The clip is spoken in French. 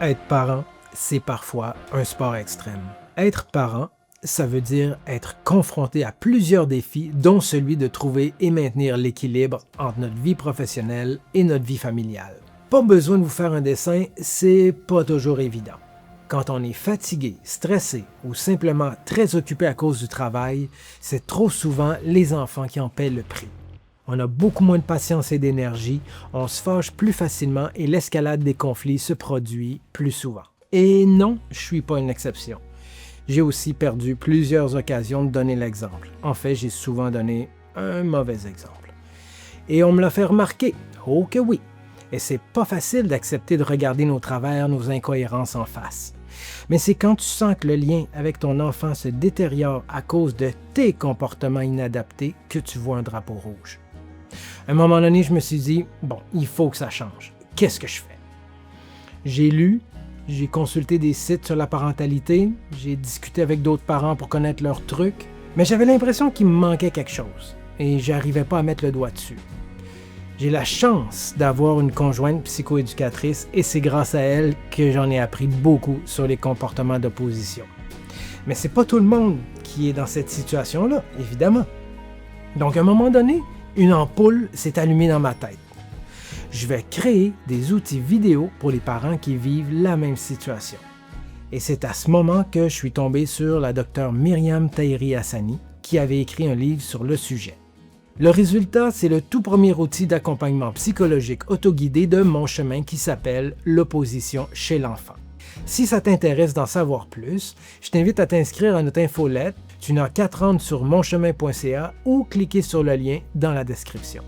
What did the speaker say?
Être parent, c'est parfois un sport extrême. Être parent, ça veut dire être confronté à plusieurs défis, dont celui de trouver et maintenir l'équilibre entre notre vie professionnelle et notre vie familiale. Pas besoin de vous faire un dessin, c'est pas toujours évident. Quand on est fatigué, stressé ou simplement très occupé à cause du travail, c'est trop souvent les enfants qui en paient le prix. On a beaucoup moins de patience et d'énergie, on se fâche plus facilement et l'escalade des conflits se produit plus souvent. Et non, je suis pas une exception. J'ai aussi perdu plusieurs occasions de donner l'exemple. En fait, j'ai souvent donné un mauvais exemple. Et on me l'a fait remarquer. Oh que oui! Et c'est pas facile d'accepter de regarder nos travers, nos incohérences en face. Mais c'est quand tu sens que le lien avec ton enfant se détériore à cause de tes comportements inadaptés que tu vois un drapeau rouge. À un moment donné, je me suis dit, bon, il faut que ça change. Qu'est-ce que je fais? J'ai lu, j'ai consulté des sites sur la parentalité, j'ai discuté avec d'autres parents pour connaître leurs trucs, mais j'avais l'impression qu'il me manquait quelque chose et j'arrivais pas à mettre le doigt dessus. J'ai la chance d'avoir une conjointe psychoéducatrice et c'est grâce à elle que j'en ai appris beaucoup sur les comportements d'opposition. Mais c'est pas tout le monde qui est dans cette situation-là, évidemment. Donc à un moment donné, une ampoule s'est allumée dans ma tête. Je vais créer des outils vidéo pour les parents qui vivent la même situation. Et c'est à ce moment que je suis tombé sur la docteure Myriam Tahiri-Hassani qui avait écrit un livre sur le sujet. Le résultat, c'est le tout premier outil d'accompagnement psychologique autoguidé de mon chemin qui s'appelle l'opposition chez l'enfant. Si ça t'intéresse d'en savoir plus, je t'invite à t'inscrire à notre infolette. Tu n'as qu'à te rendre sur monchemin.ca ou cliquer sur le lien dans la description.